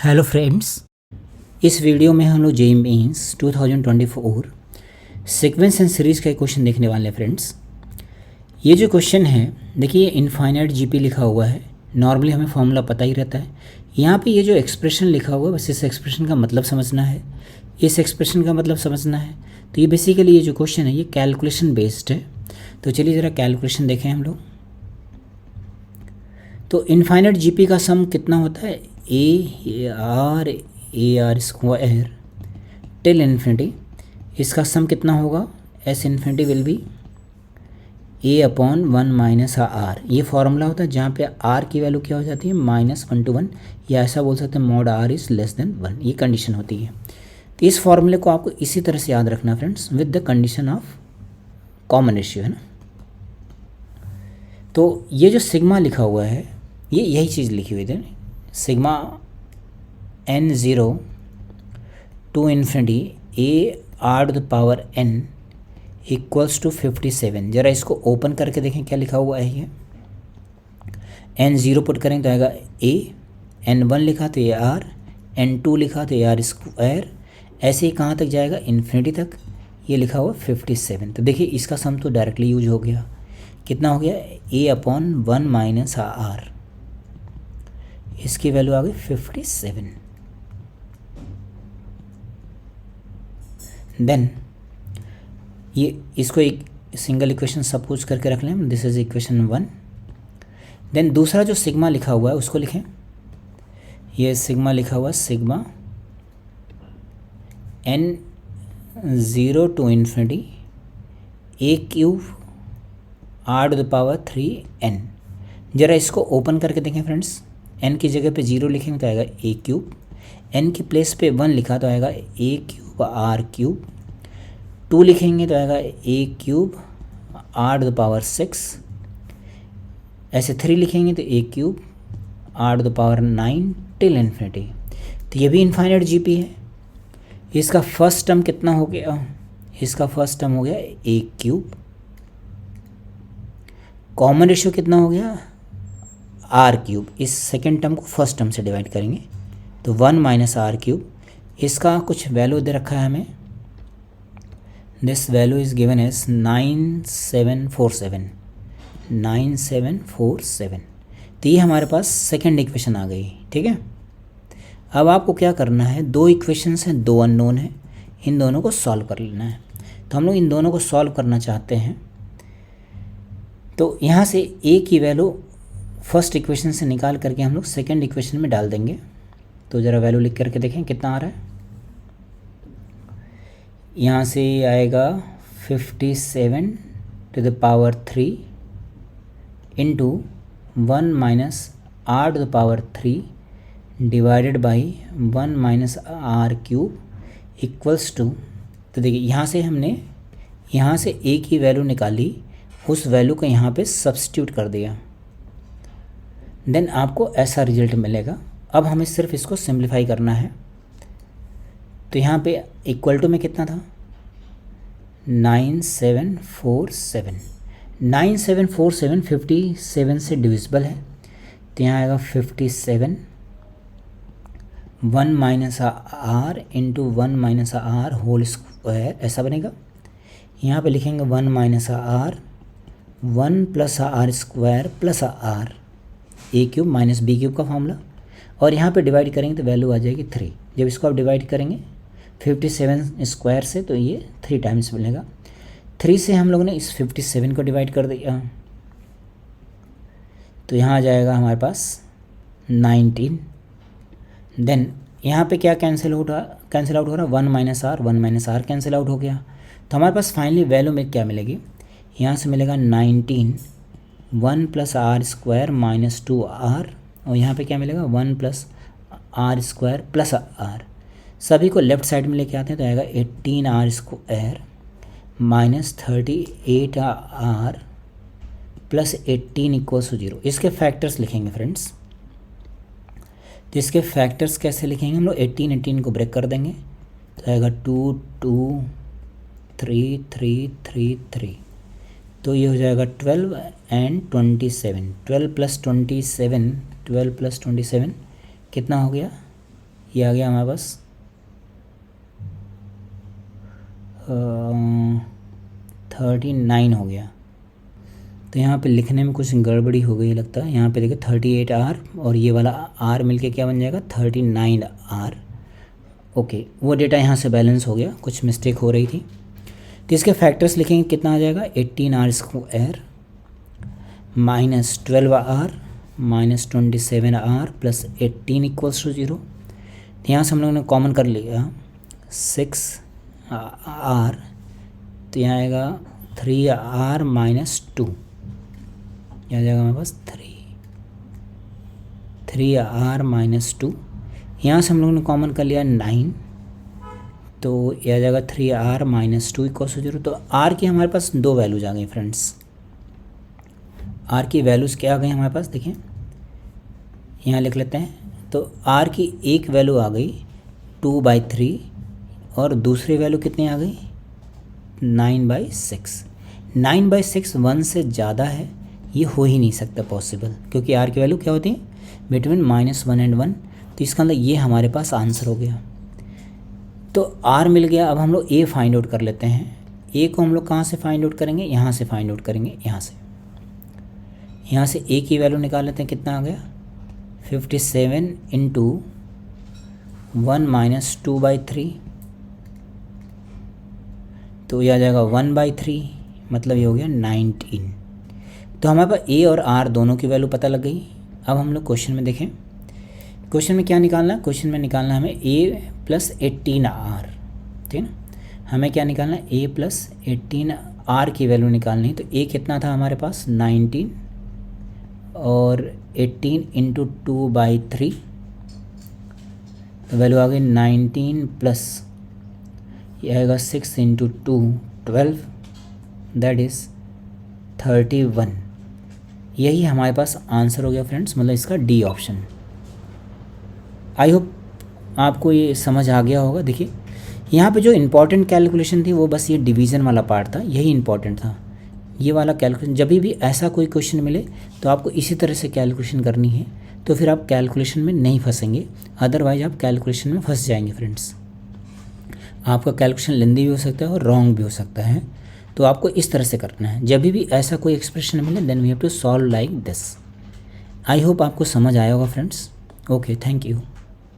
Hello friends, इस video में हम लोग JEE mains 2024 sequence and series का एक क्वेश्चन देखने वाले हैं। फ्रेंड्स, ये जो क्वेश्चन है, देखिए इनफाइनाइट जीपी लिखा हुआ है। नॉर्मली हमें फॉर्मूला पता ही रहता है। यहाँ पे ये जो एक्सप्रेशन लिखा हुआ है, बस इस एक्सप्रेशन का मतलब समझना है, इस एक्सप्रेशन का मतलब समझना है। तो ये बेसिकली ये जो क्वेश्चन है ये कैलकुलेशन बेस्ड है। तो चलिए ज़रा कैलकुलेशन देखें हम लोग। तो इनफाइनाइट जीपी का सम कितना होता है? A r square till infinity. इसका सम कितना होगा? S infinity will be a upon 1 minus r. ये फॉर्मूला होता है जहाँ पे आर की वैल्यू क्या हो जाती है? -1 to 1, या ऐसा बोल सकते हैं mod r is less than 1। ये कंडीशन होती है। तो इस फॉर्मूले को आपको इसी तरह से याद रखना friends, with the condition of common ratio, है ना। तो ये जो सिग्मा लिखा हुआ है, ये यही चीज़ लिखी हुई थी, sigma n0 to infinity a r to the power n equals to 57। ज़रा इसको ओपन करके देखें क्या लिखा हुआ है। ये n0 पुट करें तो आएगा a, n1 लिखा तो ए आर, n2 लिखा तो ए आर स्क्वायर, ऐसे ही कहाँ तक जाएगा? इन्फिनिटी तक। ये लिखा हुआ 57। तो देखिए इसका सम तो डायरेक्टली यूज हो गया। कितना हो गया? a अपॉन 1 माइनस आर, इसकी वैल्यू आ गई 57। देन ये इसको एक सिंगल इक्वेशन सपोज करके रख लें, दिस इज इक्वेशन 1। देन दूसरा जो सिग्मा लिखा हुआ है उसको लिखें। ये सिग्मा लिखा हुआ है, sigma n0 to infinity a cube r to the power 3n। ज़रा इसको ओपन करके देखें फ्रेंड्स। n की जगह पे 0 लिखेंगे तो आएगा ए क्यूब, n की प्लेस पे 1 लिखा तो आएगा ए क्यूब आर क्यूब, 2 लिखेंगे तो आएगा a cube r to the power 6, ऐसे 3 लिखेंगे तो a cube r to the power 9 till infinity. तो ये भी इनफाइनाइट जीपी है। इसका फर्स्ट टर्म कितना हो गया? इसका फर्स्ट टर्म हो गया ए क्यूब, कॉमन रेशियो कितना हो गया? R cube. इस सेकेंड टर्म को फर्स्ट टर्म से डिवाइड करेंगे तो 1 माइनस आर क्यूब। इसका कुछ वैल्यू दे रखा है हमें, this value is given as 9747। 9747। तो ये हमारे पास सेकेंड इक्वेशन आ गई, ठीक है। अब आपको क्या करना है, दो इक्वेशंस हैं, दो अननोन हैं, इन दोनों को सॉल्व कर लेना है। तो हम लोग इन दोनों को सॉल्व करना चाहते हैं। तो यहाँ से ए की वैल्यू फर्स्ट इक्वेशन से निकाल करके हम लोग सेकेंड इक्वेशन में डाल देंगे। तो ज़रा वैल्यू लिख करके देखें कितना आ रहा है। यहाँ से आएगा 57 to the power 3 into 1 minus r to the power 3 divided by 1 minus r cube equals to. तो देखिए यहाँ से हमने यहाँ से ए की वैल्यू निकाली, उस वैल्यू को यहाँ पे सब्स्टिट्यूट कर दिया, देन आपको ऐसा रिजल्ट मिलेगा। अब हमें सिर्फ इसको सिंप्लीफाई करना है। तो यहाँ पे इक्वल टू में कितना था? 9747। 9747 57 से डिविजिबल है, तो यहाँ आएगा 57, 1 minus r into 1 minus r whole square, ऐसा बनेगा। यहाँ पे लिखेंगे 1 minus r, 1 plus r square plus r, a cube minus b cube का फॉर्मूला, और यहाँ पे डिवाइड करेंगे तो वैल्यू आ जाएगी 3। जब इसको आप डिवाइड करेंगे 57 स्क्वायर से तो ये 3 टाइम्स मिलेगा। 3 से हम लोगों ने इस 57 को डिवाइड कर दिया तो यहाँ आ जाएगा हमारे पास 19। देन यहाँ पे क्या कैंसिल आउट हो रहा? 1 minus r, 1 minus r cancel out हो गया। तो हमारे पास फाइनली वैल्यू में क्या मिलेगी? यहाँ से मिलेगा 19, 1 plus r square minus 2 r, और यहाँ पे क्या मिलेगा? 1 plus r square plus r. सभी को लेफ्ट साइड में लेके आते हैं तो आएगा 18 r square minus 38 r plus 18 equals to 0। इसके फैक्टर्स लिखेंगे फ्रेंड्स। तो इसके फैक्टर्स कैसे लिखेंगे हम लोग? 18 को ब्रेक कर देंगे तो आएगा 2 2 3 3 3 3। तो ये हो जाएगा 12 एंड 27। 12 प्लस 27 कितना हो गया? ये आ गया हमारे पास 39 हो गया। तो यहाँ पे लिखने में कुछ गड़बड़ी हो गई लगता है। यहाँ पे देखिए 38R और ये वाला R मिलके क्या बन जाएगा 39R। ओके, वो डेटा यहाँ से बैलेंस हो गया, कुछ मिस्टेक हो रही थी। तो इसके फैक्टर्स लिखेंगे, कितना आ जाएगा 18R² minus 12R minus 27R plus 18 equals to 0। तो यहाँ से हम लोगों ने कॉमन कर लिया 6R, तो यहाँ आएगा 3R माइनस 2, यहाँ आ जाएगा हमारे पास 3R माइनस 2। यहाँ से हम लोगों ने कॉमन कर लिया 9, तो यह आ जाएगा 3R माइनस 2 इक्वल टू 0। तो R की हमारे पास दो वैल्यूज आ गई फ्रेंड्स। R की वैल्यूज़ क्या आ गई हमारे पास, देखिए यहाँ लिख लेते हैं। तो R की एक वैल्यू आ गई 2/3 और दूसरी वैल्यू कितनी आ गई 9/6। 9/6 1 से ज़्यादा है, ये हो ही नहीं सकता पॉसिबल, क्योंकि R की वैल्यू क्या होती है बिटवीन -1 एंड 1। तो इसका मतलब ये हमारे पास आंसर हो गया। तो R मिल गया। अब हम लोग A फाइंड आउट कर लेते हैं। A को हम लोग कहाँ से फाइंड आउट करेंगे, यहाँ से फाइंड आउट करेंगे। यहाँ से A की वैल्यू निकाल लेते हैं, कितना आ गया 57 इंटू 1 माइनस 2/3, तो ये आ जाएगा 1/3, मतलब ये हो गया 19। तो हमारे पास A और R दोनों की वैल्यू पता लग गई। अब हम लोग क्वेश्चन में देखें, क्वेश्चन में क्या निकालना है, क्वेश्चन में निकालना है हमें A प्लस 18R, ठीक है ना। हमें क्या निकालना है A प्लस 18R की वैल्यू निकालनी है। तो A कितना था हमारे पास 19 और 18 इंटू 2/3, तो वैल्यू आ गई 19 प्लस ये आएगा 6 इंटू 2 12, दैट इज़ 31। यही हमारे पास आंसर हो गया फ्रेंड्स, मतलब इसका डी ऑप्शन। आई होप आपको ये समझ आ गया होगा। देखिए यहाँ पे जो इम्पॉर्टेंट कैलकुलेशन थी वो बस ये डिवीज़न वाला पार्ट था, यही इम्पॉर्टेंट था। ये वाला कैलकुलेशन, जब भी ऐसा कोई क्वेश्चन मिले तो आपको इसी तरह से कैलकुलेशन करनी है, तो फिर आप कैलकुलेशन में नहीं फंसेंगे, अदरवाइज आप कैलकुलेशन में फंस जाएंगे फ्रेंड्स। आपका कैलकुलेशन लेंदी भी हो सकता है और रॉन्ग भी हो सकता है, तो आपको इस तरह से करना है। जब भी ऐसा कोई एक्सप्रेशन मिले then we have to solve like this. I hope आपको समझ आया होगा फ्रेंड्स। Okay, thank you.